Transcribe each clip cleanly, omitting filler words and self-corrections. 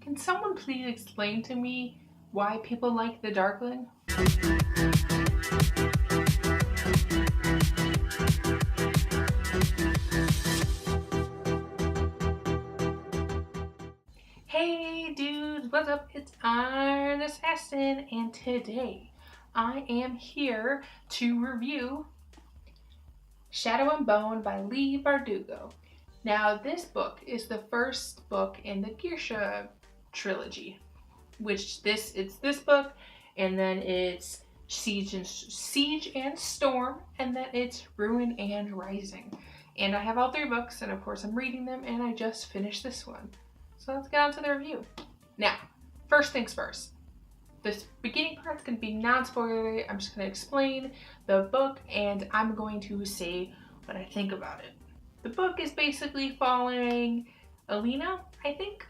Can someone please explain to me why people like the Darkling? Hey dudes, what's up? It's Iron Assassin, and today I am here to review Shadow and Bone by Leigh Bardugo. Now, this book is the first book in the Gearsha trilogy, which it's this book, and then it's Siege and Storm, and then it's Ruin and Rising. And I have all three books, and of course I'm reading them, and I just finished this one. So let's get on to the review. Now, first things first. This beginning part's going to be non-spoilery. I'm just going to explain the book, and I'm going to say what I think about it. The book is basically following Alina, I think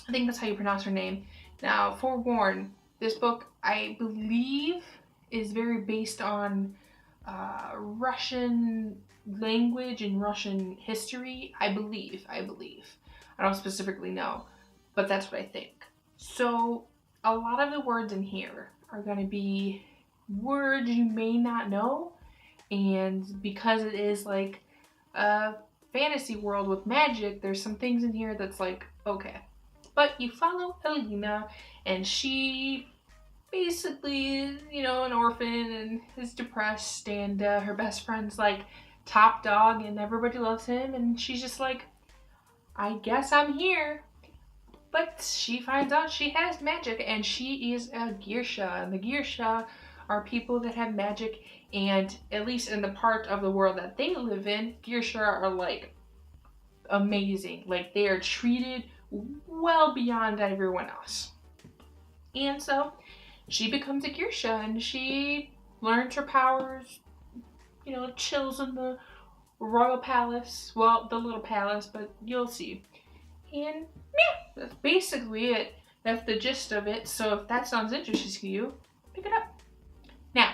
that's how you pronounce her name. Now, forewarn, this book, I believe, is very based on Russian language and Russian history. I believe. I don't specifically know, but that's what I think. So, a lot of the words in here are going to be words you may not know, and because it is like a fantasy world with magic, there's some things in here that's like, okay. But you follow Alina, and she basically is, an orphan and is depressed, and her best friend's like top dog, and everybody loves him, and she's just like, I guess I'm here. But she finds out she has magic, and she is a Gearsha, and the Gearsha are people that have magic, and at least in the part of the world that they live in, Gearsha are like amazing. Like, they are treated well beyond everyone else. And so she becomes a Gearsha, and she learns her powers, chills in the royal palace. Well, the little palace, but you'll see. And yeah, that's basically it. That's the gist of it. So if that sounds interesting to you, pick it up. Now,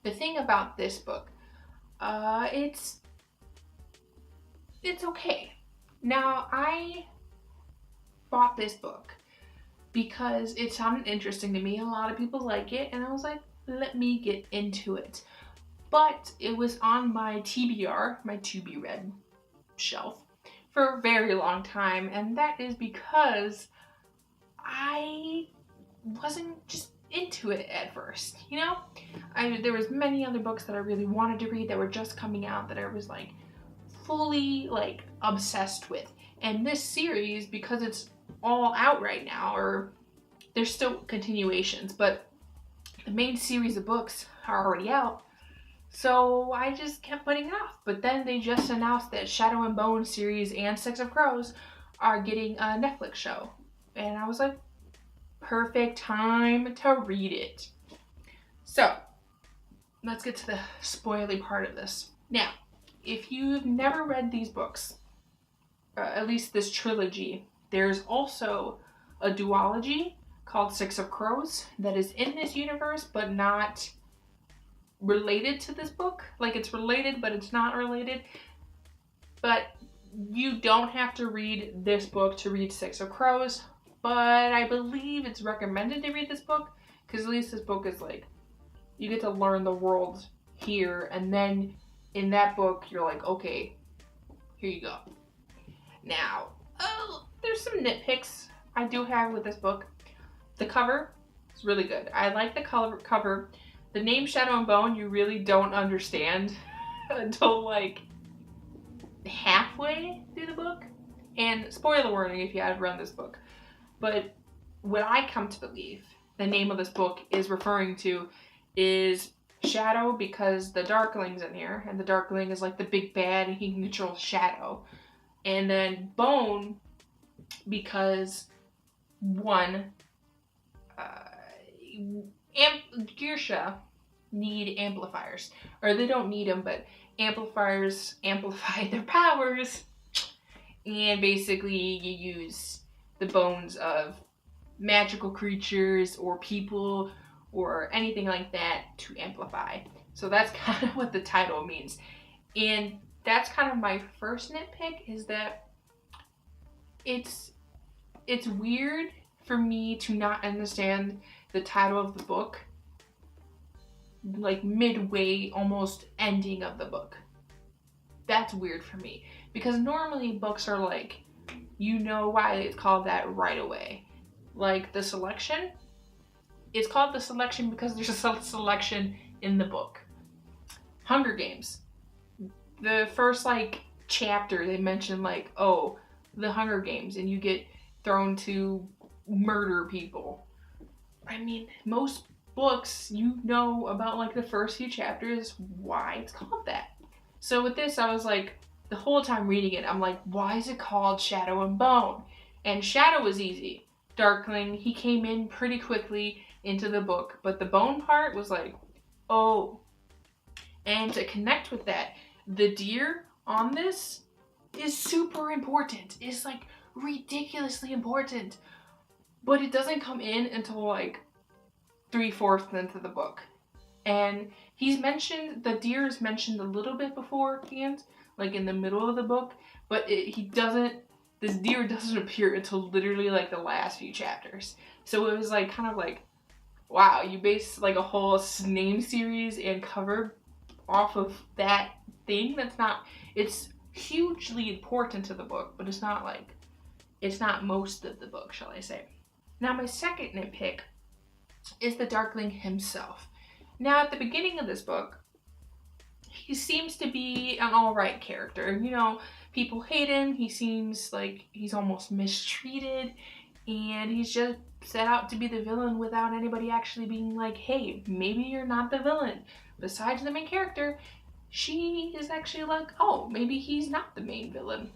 the thing about this book, it's okay. Now, I bought this book because it sounded interesting to me. A lot of people like it, and I was like, let me get into it. But it was on my TBR, my to be read shelf, for a very long time, and that is because I wasn't just into it at first, there was many other books that I really wanted to read that were just coming out that I was like fully like obsessed with. And this series, because it's all out right now, or there's still continuations, but the main series of books are already out. So I just kept putting it off. But then they just announced that Shadow and Bone series and Six of Crows are getting a Netflix show. And I was like, perfect time to read it. So, let's get to the spoily part of this. Now, if you've never read these books, at least this trilogy, there's also a duology called Six of Crows that is in this universe, but not related to this book. Like, it's related, but it's not related. But you don't have to read this book to read Six of Crows, but I believe it's recommended to read this book, because at least this book is like, you get to learn the world here, and then in that book, you're like, okay, here you go. Now, there's some nitpicks I do have with this book. The cover is really good. I like the cover. The name Shadow and Bone, you really don't understand until like halfway through the book. And spoiler warning if you have read this book. But what I come to believe the name of this book is referring to is Shadow, because the Darkling's in here, and the Darkling is like the big bad, and he controls Shadow. And then Bone, because one, Gearsha need amplifiers, or they don't need them, but amplifiers amplify their powers, and basically you use the bones of magical creatures or people or anything like that to amplify. So that's kind of what the title means. And that's kind of my first nitpick, is that it's it's weird for me to not understand the title of the book, like midway, almost ending of the book. That's weird for me, because normally books are like, you know why it's called that right away. Like The Selection, it's called The Selection because there's a selection in the book. Hunger Games, the first like chapter they mention like, oh, the Hunger Games, and you get thrown to murder people. I mean, most books, you know about like the first few chapters why it's called that. So with this, I was like, the whole time reading it, I'm like, why is it called Shadow and Bone? And Shadow was easy. Darkling, he came in pretty quickly into the book, but the bone part was like, oh. And to connect with that, the deer on this is super important. It's like ridiculously important. But it doesn't come in until like 3/4 into the book. And he's mentioned, the deer is mentioned a little bit beforehand, like in the middle of the book, but this deer doesn't appear until literally like the last few chapters. So it was like kind of like, wow, you base like a whole name series and cover off of that thing that's not, it's hugely important to the book, but it's not most of the book, shall I say. Now my second nitpick is the Darkling himself. Now at the beginning of this book, he seems to be an alright character. You know, people hate him, he seems like he's almost mistreated, and he's just set out to be the villain without anybody actually being like, hey, maybe you're not the villain. Besides the main character, she is actually like, oh, maybe he's not the main villain.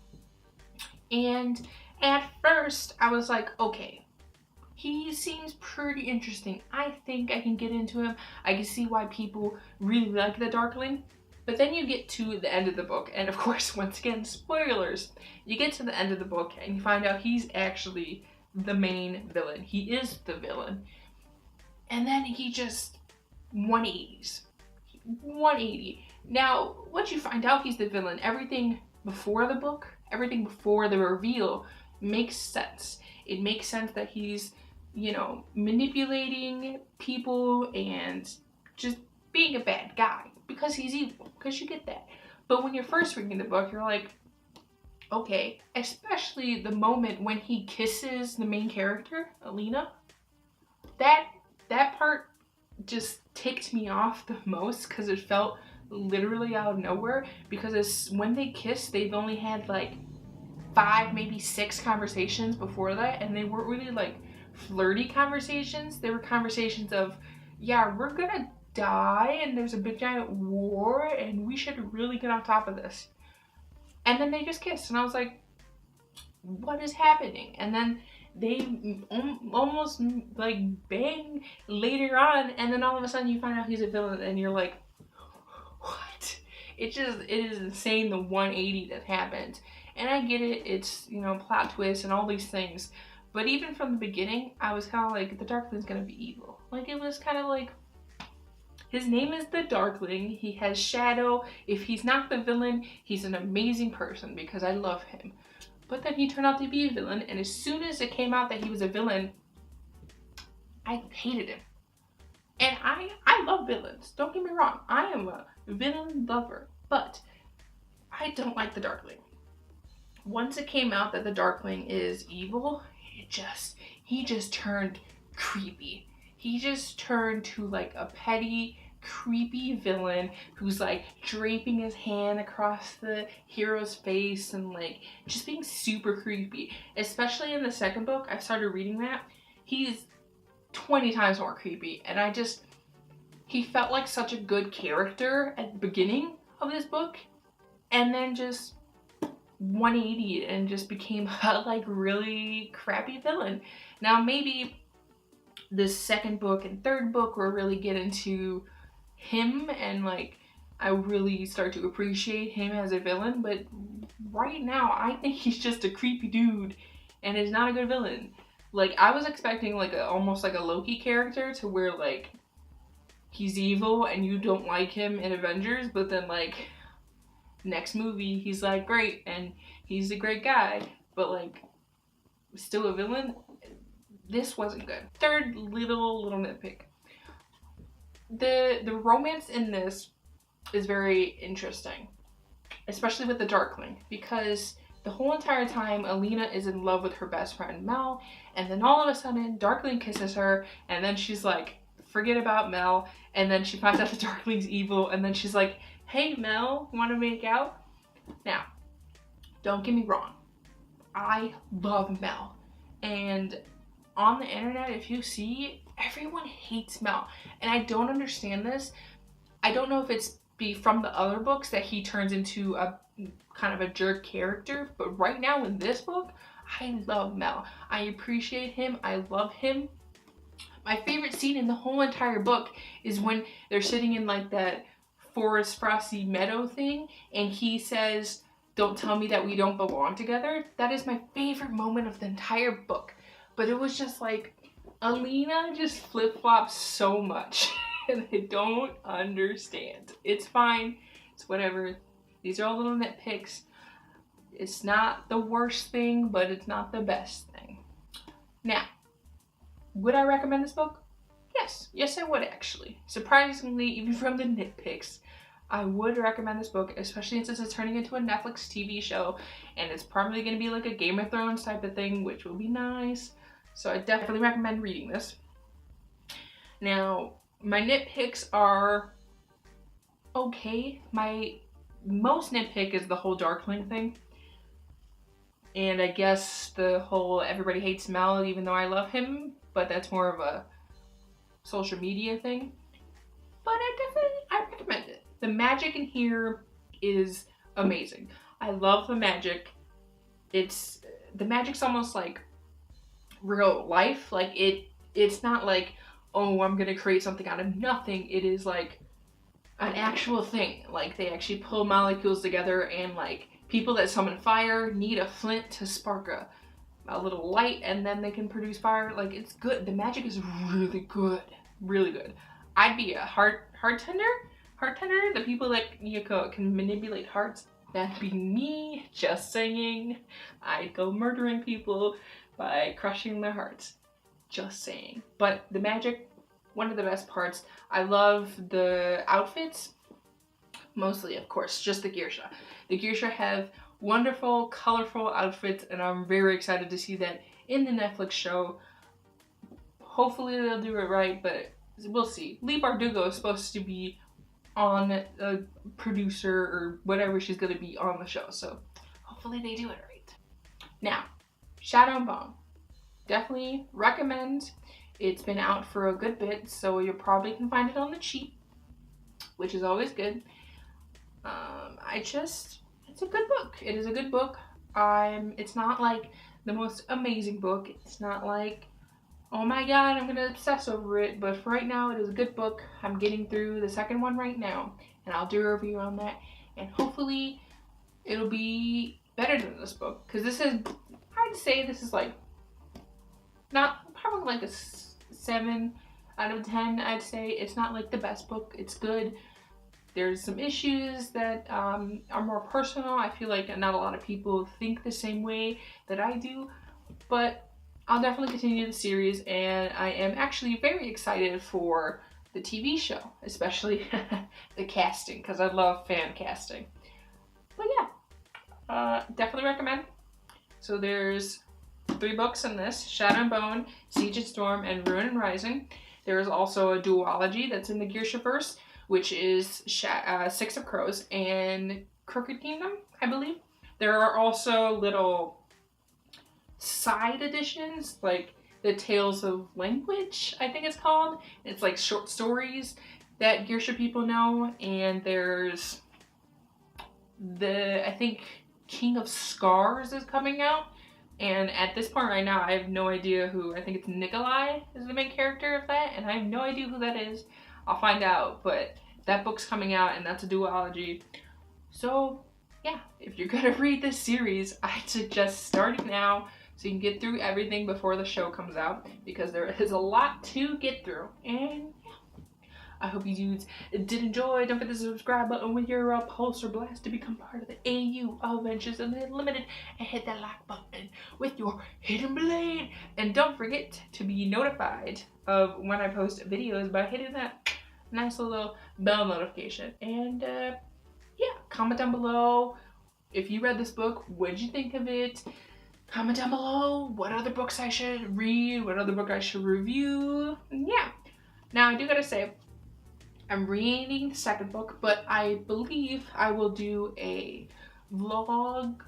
And at first, I was like, okay, he seems pretty interesting. I think I can get into him. I can see why people really like the Darkling. But then you get to the end of the book, and of course, once again, spoilers. You get to the end of the book, and you find out he's actually the main villain. He is the villain. And then he just 180s. 180. Now, once you find out he's the villain, everything before the book, everything before the reveal makes sense. It makes sense that he's, you know, manipulating people and just being a bad guy because he's evil, because you get that. But when you're first reading the book, you're like, okay, especially the moment when he kisses the main character, Alina, that part just ticked me off the most because it felt literally out of nowhere, because when they kissed, they've only had like 5, maybe 6 conversations before that, and they weren't really like flirty conversations. They were conversations of, yeah, we're gonna die and there's a big giant war and we should really get on top of this. And then they just kissed, and I was like, what is happening? And then they almost like bang later on, and then all of a sudden you find out he's a villain, and you're like, what? It is insane, the 180 that happened. And I get it, it's, you know, plot twists and all these things, but even from the beginning, I was kind of like, the Darkling's gonna be evil. Like, it was kind of like, his name is the Darkling, he has shadow. If he's not the villain, he's an amazing person because I love him. But then he turned out to be a villain, and as soon as it came out that he was a villain, I hated him. And I love villains, don't get me wrong, I am a villain lover, but I don't like the Darkling. Once it came out that the Darkling is evil, he just turned creepy. He just turned to like a petty, creepy villain who's like draping his hand across the hero's face and like just being super creepy. Especially in the second book, I started reading that. He's 20 times more creepy, and he felt like such a good character at the beginning of this book, and then just 180 and just became a like really crappy villain. Now maybe the second book and third book will really get into him, and like I really start to appreciate him as a villain, but right now I think he's just a creepy dude and is not a good villain. Like, I was expecting like almost like a Loki character, to where like he's evil and you don't like him in Avengers, but then like next movie he's like great and he's a great guy. But like still a villain. This wasn't good. Third little nitpick. The romance in this is very interesting, especially with the Darkling, because the whole entire time Alina is in love with her best friend Mel, and then all of a sudden Darkling kisses her, and then she's like, forget about Mel, and then she finds out the Darkling's evil, and then she's like, hey Mel, want to make out? Now, don't get me wrong, I love Mel, and on the internet, if you see, everyone hates Mel, and I don't understand this. I don't know if it's from the other books that he turns into a kind of a jerk character, but right now in this book, I love Mel. I appreciate him. I love him. My favorite scene in the whole entire book is when they're sitting in like that forest frosty meadow thing, and he says, don't tell me that we don't belong together. That is my favorite moment of the entire book. But it was just like, Alina just flip-flops so much. And I don't understand. It's fine. It's whatever. These are all little nitpicks. It's not the worst thing, but it's not the best thing. Now, would I recommend this book? Yes. Yes, I would actually. Surprisingly, even from the nitpicks, I would recommend this book, especially since it's turning into a Netflix TV show, and it's probably going to be like a Game of Thrones type of thing, which will be nice. So I definitely recommend reading this. Now, my nitpicks are okay. My most nitpick is the whole Darkling thing. And I guess the whole everybody hates Mel even though I love him, but that's more of a social media thing. But I recommend it. The magic in here is amazing. I love the magic. The magic's almost like real life. Like it's not like, oh, I'm gonna create something out of nothing. It is like an actual thing. Like they actually pull molecules together, and like people that summon fire need a flint to spark a little light, and then they can produce fire. Like it's good. The magic is really good. Really good. I'd be a heart tender. The people that can manipulate hearts. That'd be me. Just saying. I'd go murdering people by crushing their hearts. Just saying. But the magic, one of the best parts. I love the outfits. Mostly, of course, just the Geisha. The Geisha have wonderful, colorful outfits, and I'm very excited to see that in the Netflix show. Hopefully they'll do it right, but we'll see. Leigh Bardugo is supposed to be on a producer or whatever she's going to be on the show, so hopefully they do it right. Now, Shadow and Bone. Definitely recommend. It's been out for a good bit, so you probably can find it on the cheap, which is always good. It's a good book. It is a good book. It's not like the most amazing book. It's not like, oh my god, I'm gonna obsess over it. But for right now, it is a good book. I'm getting through the second one right now, and I'll do a review on that. And hopefully, it'll be better than this book, because I'd say this is like, not probably like a 7 out of 10. I'd say it's not like the best book. It's good. There's some issues that are more personal. I feel like not a lot of people think the same way that I do, but I'll definitely continue the series, and I am actually very excited for the TV show, especially the casting, because I love fan casting. But yeah, definitely recommend. So there's 3 books in this: Shadow and Bone, Siege and Storm, and Ruin and Rising. There is also a duology that's in the Geisha-verse, which is Six of Crows and Crooked Kingdom, I believe. There are also little side editions, like the Tales of Language, I think it's called. It's like short stories that Geisha people know, and there's I think King of Scars is coming out, and at this point right now I have no idea who. I think it's Nikolai is the main character of that, and I have no idea who that is. I'll find out, but that book's coming out, and that's a duology. So yeah, if you're gonna read this series, I'd suggest starting now so you can get through everything before the show comes out, because there is a lot to get through. And yeah, I hope you dudes did enjoy. Don't forget the subscribe button with your pulse or blast to become part of the AU Adventures Unlimited, and hit that like button with your hidden blade. And don't forget to be notified of when I post videos by hitting that nice little bell notification. And yeah, comment down below if you read this book. What did you think of it? Comment down below what other books I should read, what other book I should review. And yeah. Now I do gotta say, I'm reading the second book, but I believe I will do a vlog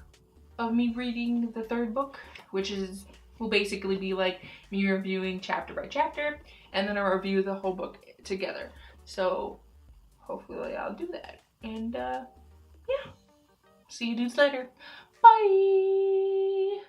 of me reading the third book, which will basically be like me reviewing chapter by chapter, and then I'll review the whole book together. So hopefully I'll do that. And yeah, see you dudes later. Bye!